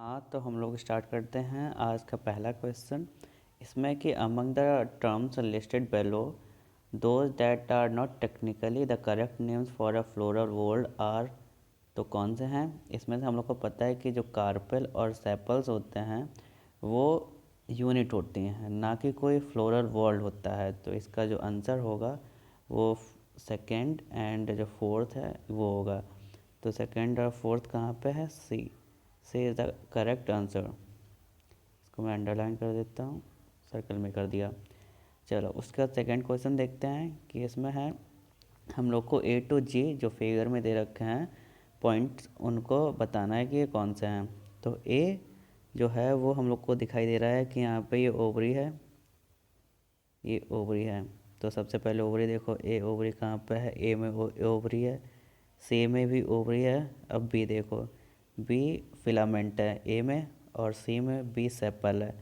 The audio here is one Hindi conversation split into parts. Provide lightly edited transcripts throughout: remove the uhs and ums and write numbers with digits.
हाँ, तो हम लोग स्टार्ट करते हैं आज का पहला क्वेश्चन। इसमें कि among the terms listed below those that are not technically the correct names for a floral world are, तो कौन से हैं। इसमें से हम लोग को पता है कि जो कार्पेल और सेपल्स होते हैं वो यूनिट होती हैं, ना कि कोई फ्लोरल वर्ल्ड होता है। तो इसका जो आंसर होगा वो सेकंड एंड जो फोर्थ है वो होगा। तो सेकंड और फोर्थ कहाँ पे है? सी इज़ द करेक्ट आंसर। इसको मैं अंडरलाइन कर देता हूँ, सर्कल में कर दिया। चलो उसका सेकंड क्वेश्चन देखते हैं कि इसमें है हम लोग को ए टू जी जो फिगर में दे रखे हैं पॉइंट्स, उनको बताना है कि ये कौन से हैं। तो ए जो है वो हम लोग को दिखाई दे रहा है कि यहाँ पे ये ओवरी है, ये ओवरी है। तो सबसे पहले ओवरी देखो, ए ओवरी कहाँ पे है? ए में ओवरी है, सी में भी ओवरी है। अब बी देखो, बी फिलामेंट है ए में, और सी में बी सेपल है।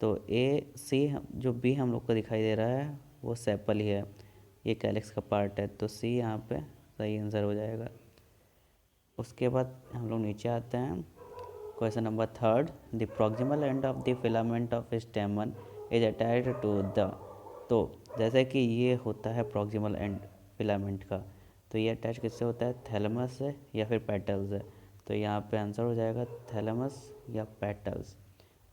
तो ए सी जो बी हम लोग को दिखाई दे रहा है वो सेपल ही है, ये कैलिक्स का पार्ट है। तो सी यहाँ पे सही आंसर हो जाएगा। उसके बाद हम लोग नीचे आते हैं। Question number third, the proximal end of the filament of stamen is attached to the, तो जैसे कि ये होता है प्रॉक्सिमल एंड फिलामेंट का, तो ये अटैच किससे होता है? थैलेमस से या फिर पेटल्स से। तो यहाँ पे आंसर हो जाएगा थैलेमस या पेटल्स।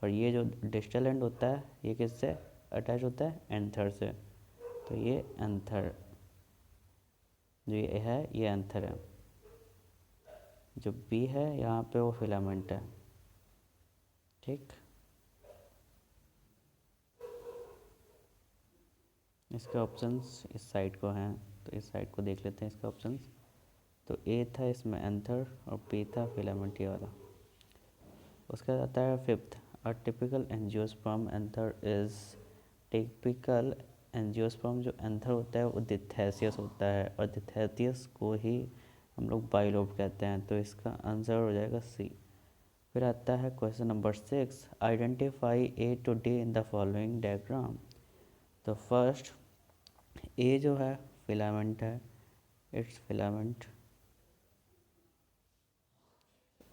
और ये जो डिस्टल एंड होता है ये किससे अटैच होता है? एंथर से। तो ये एंथर जो ये है ये एंथर है, जो बी है यहाँ पे वो फिलामेंट है। ठीक, इसका ऑप्शंस इस साइड को हैं, तो इस साइड को देख लेते हैं इसका ऑप्शंस। तो ए था इसमें एंथर और बी था फिलामेंट, ये वाला। उसका आता है fifth, a typical angiosperm anther is, typical angiosperm जो एंथर होता है वो डिथेसियस होता है, और डिथेसियस को ही हम लोग बाइलोब कहते हैं। तो इसका आंसर हो जाएगा सी। फिर आता है question number six, identify A to D in the following diagram. तो फर्स्ट ए जो है फिलामेंट है, इट्स फिलामेंट।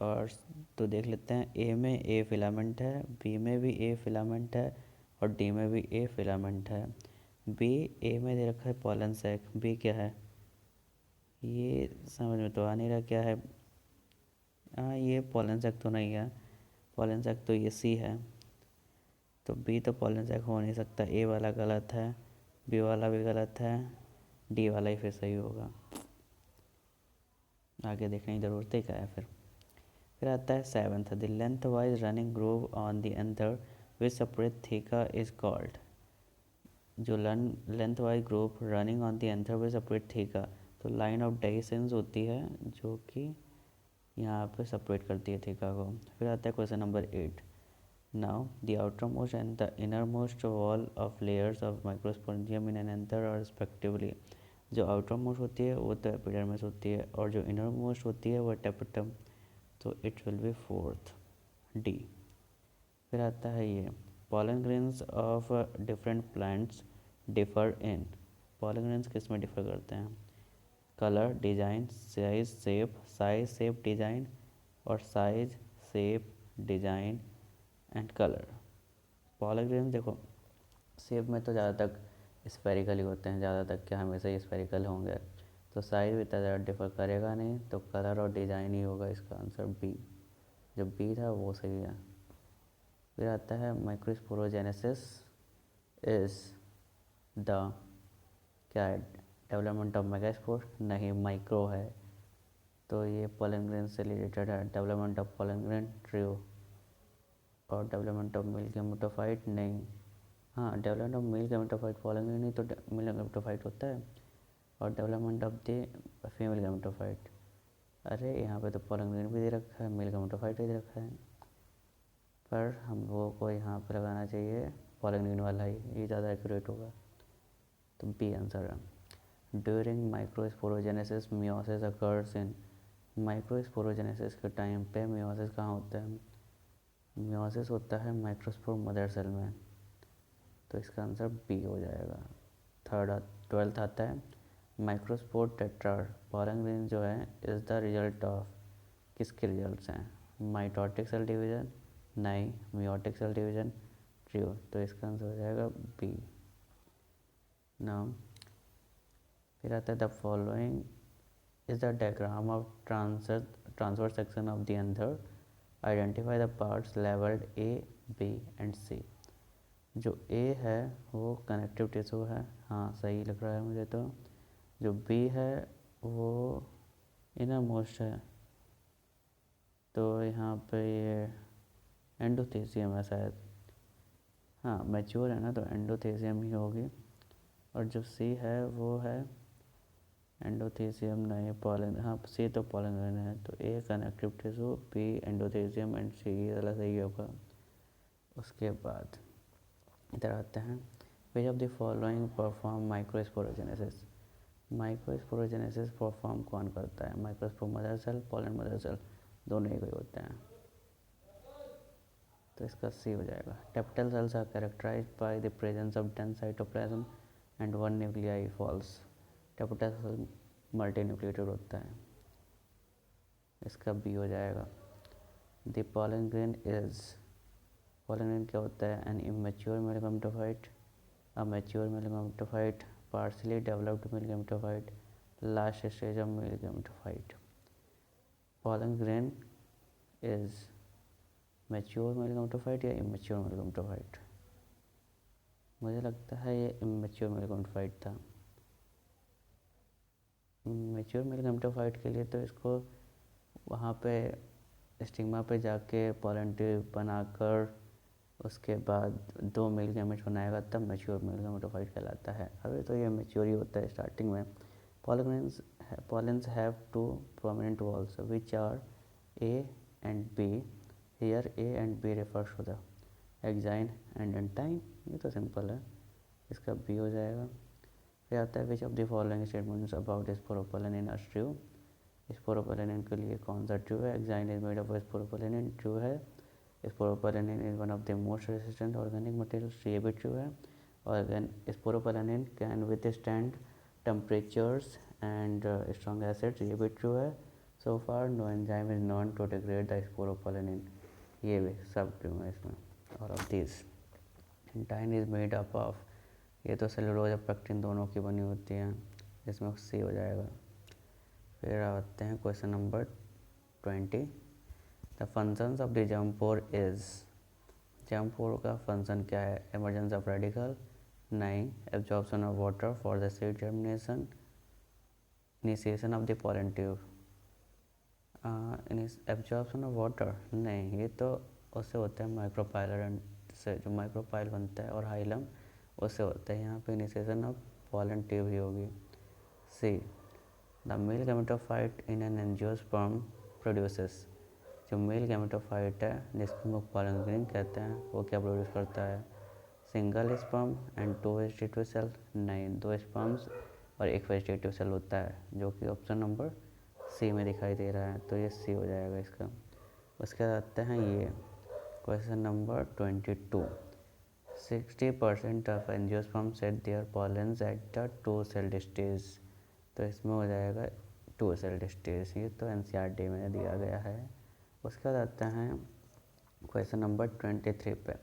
और तो देख लेते हैं, ए में ए फिलामेंट है, बी में भी ए फिलामेंट है, और डी में भी ए फिलामेंट है। बी ए में दे रखा है पॉलन सैक, बी क्या है ये समझ में तो आ नहीं रहा क्या है। हाँ, ये पॉलन सैक तो नहीं है, पॉलन सैक तो ये सी है। तो बी तो पॉलन सैक हो नहीं सकता, ए वाला गलत है, बी वाला भी गलत है, डी वाला ही फिर सही होगा। आगे देखने की ज़रूरत ही क्या है। फिर आता है seventh, the lengthwise running groove on the anther which separate theca is called. जो lengthwise groove running on the anther which separate theca, तो लाइन ऑफ डेसिंस होती है जो कि यहाँ पे सेपरेट करती है थीका को। फिर आता है question number 8, now the outer most and the inner most wall of layers of microsporangium in an anther और रिस्पेक्टिवली। जो आउटर मोस्ट होती है वो तो एपिडर्मिस होती है, और जो इनर मोस्ट होती है वो टेपिटम। तो it will be fourth, D. फिर आता है ये, pollen grains of different plants differ in, pollen grains किस में डिफर करते हैं? Colour, design, size, shape, size, shape, design, और size, shape, design and colour. Pollen grains देखो, शेप में तो ज़्यादा तक स्फेरिकल ही होते हैं, ज़्यादा तक क्या हमेशा ही स्फेरिकल होंगे। तो साइज भी इतना ज़्यादा डिफर करेगा नहीं, तो कलर और डिज़ाइन ही होगा इसका आंसर बी। जो बी था वो सही है। फिर आता है माइक्रोस्पोरोजेनेसिस इज द, क्या है? डेवलपमेंट ऑफ मेगास्पोर, नहीं माइक्रो है। तो ये पॉलन ग्रेन से रिलेटेड है, development of pollen grain true, और डेवलपमेंट ऑफ मेल गेमेटोफाइट नहीं। हाँ, development of male gametophyte pollen grain नहीं तो मेल गेमेटोफाइट होता है, और development of the female gametophyte. अरे यहाँ पे तो पॉलन ग्रेन भी दे रखा है, मेल गेमेटोफाइट भी दे रखा है, पर हम लोगों को यहाँ पे लगाना चाहिए पॉलन ग्रेन वाला ही, ये ज़्यादा एक्यूरेट होगा। तो बी आंसर है। During microsporogenesis meiosis occurs in, microsporogenesis के टाइम पे मियोसिस कहाँ होता है? मियोसिस होता है माइक्रोस्पोर मदर सेल में। तो इसका आंसर बी हो जाएगा। ट्वेल्थ आता है, माइक्रोस्पोर टेट्राड पॉलन ग्रेन जो है इज़ द रिजल्ट ऑफ, किसके रिजल्ट्स हैं? माइटोटिक सेल डिवीजन, नहीं। Meiotic cell division, true. तो इसका आंसर हो जाएगा बी। नाउ फिर आता है the following is the diagram of transfer section of the anther, identify the parts labelled A, B and C. जो ए है वो कनेक्टिव टिश्यू है, हाँ सही लग रहा है मुझे। तो जो बी है वो इनर मोस्ट है, तो यहाँ पे ये एंडोथेसियम है शायद, हाँ मैच्योर है ना, तो एंडोथेसियम ही होगी। और जो सी है वो है एंडोथेसियम, नहीं पॉलन, हाँ सी तो पॉलन है। तो A connective tissue, B endothecium and C ये वाला सही होगा। उसके बाद इधर आते हैं, which of the following perform microsporogenesis. Microsporogenesis perform कौन करता है? Microspore mother cell, pollen mother cell, दोनों एक ही होते हैं, तो इसका सी हो जाएगा। Tapetal cells are characterized by the presence of dense cytoplasm and one nuclei false. Tapetal cell multinucleated होता है, इसका बी हो जाएगा। The pollen grain is, pollen grain क्या होता है? An immature male gametophyte, a mature male gametophyte, partially developed male gametophyte, last stage of male gametophyte. Pollen grain is mature male gametophyte या इमेच्योर मेल गैमेटोफाइट? मुझे लगता है ये इमेच्योर मेल गैमेटोफाइट था। मैच्योर मेल गैमेटोफाइट के लिए तो इसको वहाँ पे स्टिग्मा पे जाके पॉलन ट्यूब बनाकर उसके बाद 2 मेल गैमेट बनाएगा, तब मैच्योर मेल गैमेटोफाइट कहलाता है। अभी तो ये मैच्योर ही होता है स्टार्टिंग में। Pollens have 2 prominent walls which are A and B. Here A and B refers to the exine and एंटाइन, ये तो सिंपल है, इसका बी हो जाएगा। फिर आता है which of the following statements about sporopollenin are true. Sporopollenin के लिए कौन सा ट्रू है? Exine is made of sporopollenin, true है। Sporopollenin is one of the most resistant organic materials, ये भी ट्रू है। और sporopollenin can withstand temperatures and strong acids, ये भी ट्रू है। So far no enzyme is known to degrade the sporopollenin, ये भी सब ट्रू है इसमें। और of this एंटाइन is made up of, ये तो सेलुलोज और पेक्टिन दोनों की बनी होती हैं, इसमें सी हो जाएगा। फिर आते हैं question number 20, the functions of the germ pore is. Germ pore का फंक्शन क्या है? इमर्जेंस ऑफ रेडिकल, नहीं। Absorption of water for the seed germination, initiation of the pollen tube. Absorption of water, नहीं, ये तो उससे होता है माइक्रोपाइलर से, जो माइक्रोपाइल बनता है, और हाइलम उससे होता है। यहाँ पे इनिशिएशन ऑफ पॉलन ट्यूब ही होगी। C, the male gametophyte in an angiosperm produces. जो मेल गैमेटोफाइट है जिसको पॉलन ग्रेन कहते हैं, वो क्या प्रोड्यूस करता है? Single sperm and 2 vegetative cell, नहीं, 2 स्पर्म्स और 1 वेजिटेटिव सेल होता है, जो कि ऑप्शन नंबर सी में दिखाई दे रहा है, तो ये सी हो जाएगा इसका। उसके बाद आते हैं ये question number 22, 60% of angiosperm set their pollens at the 2 celled stage, तो इसमें हो जाएगा 2 सेल्ड स्टेज, ये तो एनसीईआरटी में दिया गया है। उसके बाद आते हैं क्वेश्चन नंबर 23 पे,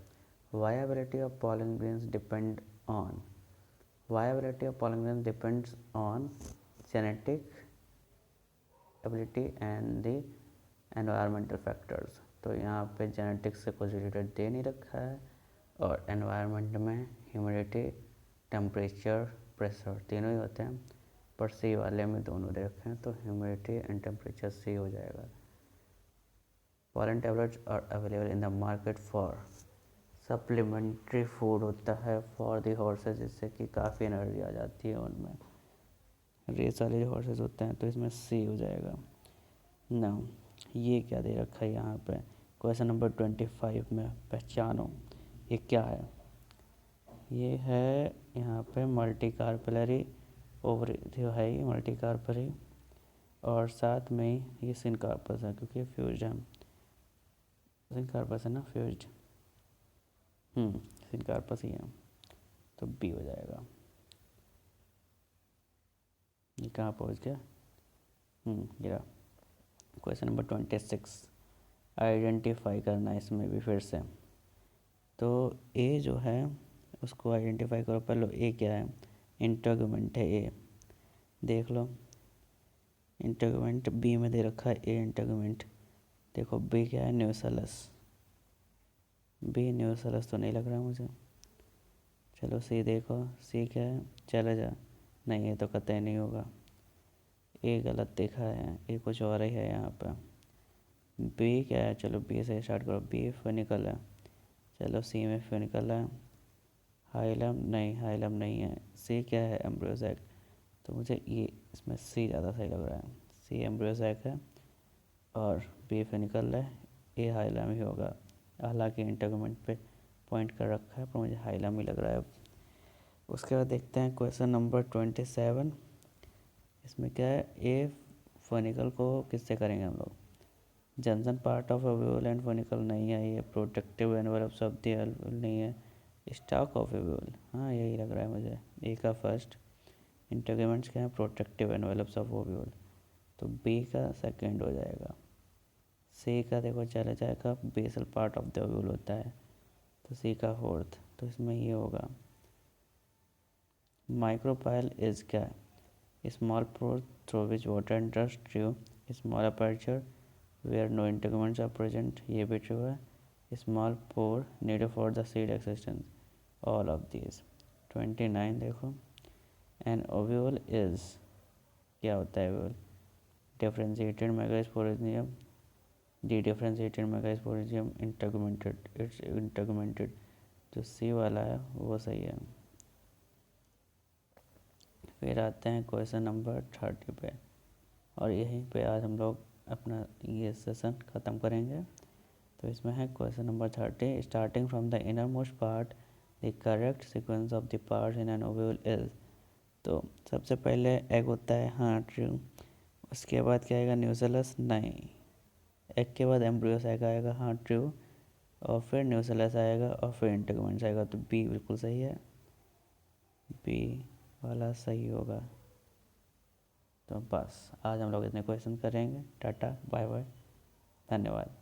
viability of pollen grains depend on. Viability of pollen grains depends on genetic ability and the environmental factors. तो यहाँ पे जेनेटिक्स से कुछ रिलेटेड दे नहीं रखा है, और एनवायरनमेंट में ह्यूमिडिटी, टेम्परेचर, प्रेशर तीनों ही होते हैं, पर सी वाले में दोनों दे रखे हैं, तो ह्यूमिडिटी एंड टेम्परेचर सी हो जाएगा। Pollen tablets are available in the market for, supplementary food होता है फॉर द हॉर्सेज, जिससे कि काफ़ी एनर्जी आ जाती है उनमें, रेस वाले जो हॉर्सेज होते हैं, तो इसमें सी हो जाएगा। ना ये क्या दे रखा है यहाँ पे क्वेश्चन नंबर 25 में, पहचानो ये क्या है? ये है यहाँ पे मल्टी कार्पेलरी ओवरी, जो है ये मल्टी कार्परी, और साथ में ये सिनकार्पस है, क्योंकि फ्यूज है, सिनकार्पस है ना, फ्यूज, सिनकार्पस ही है, तो बी हो जाएगा। ये कहाँ पहुँच गया? गिरा। क्वेश्चन नंबर 26, आइडेंटिफाई करना है इसमें भी फिर से। तो ए जो है उसको आइडेंटिफाई करो पहले। ए क्या है? इंटरगमेंट है ए, देख लो। इंटरगमेंट बी में दे रखा है ए इंटरगमेंट। देखो बी क्या है? न्यूसेलस। बी न्यूसेलस तो नहीं लग रहा मुझे। चलो सी देखो, सी क्या है? चले जा। नहीं, ये तो कतई नहीं होगा। ए गलत देखा है, ए कुछ और ही है यहाँ पर। बी क्या है? चलो बी से स्टार्ट करो। बी फिनिकल है। चलो सी में फिनिकल है। हाइलम नहीं, हाइलम नहीं है। सी क्या है? एम्ब्रियोजैक। तो मुझे ये इसमें सी ज़्यादा सही लग रहा है। सी एम्ब्रियोजैक है और बी फिनिकल है। ए हाइलम ही होगा, हालांकि इंटरगमेंट पे पॉइंट कर रखा है पर मुझे हाइलम ही लग रहा है। उसके बाद देखते हैं क्वेश्चन नंबर 27। इसमें क्या है? ए फनिकल को किससे करेंगे हम लोग? Junction part of ovule and funicle नहीं है ये। Protective envelopes of the ovule नहीं है। स्टॉक ऑफ ओव्यूल, हाँ यही लग रहा है मुझे। ए का फर्स्ट। इंटरगमेंट्स क्या है? प्रोटेक्टिव एनवलप्स ऑफ ओव्यूल, तो बी का सेकंड हो जाएगा। सी का देखो चला जाएगा, basal part of the ovule होता है, तो सी का फोर्थ। तो इसमें ये होगा। माइक्रोपाइल इज क्या है? Small pore through which water enters true. Small aperture where no integuments are present, ये भी ट्रू है। Small pore needed for the seed existence, all of these. 29 देखो। एन ओव्यूल इज क्या होता है? Ovule differentiated megasporangium, D differentiated megasporangium, integumented. It's integumented. जो सी वाला है वो सही है। फिर आते हैं क्वेश्चन नंबर 30 पे, और यहीं पे आज हम लोग अपना ये सेशन ख़त्म करेंगे। तो इसमें है question number 30। Starting from the inner most part the correct sequence of the parts in an ovule is. तो सबसे पहले एग होता है, हाँ ट्रू। उसके बाद क्या आएगा? न्यूसेलस नहीं। एग के बाद एम्ब्रियोस आएगा, हाँ ट्रू। और फिर न्यूसेलस आएगा और फिर इंटरगमेंट्स आएगा, तो बी बिल्कुल सही है। बी वाला सही होगा। तो बस आज हम लोग इतने क्वेश्चन करेंगे। टाटा बाय बाय, धन्यवाद।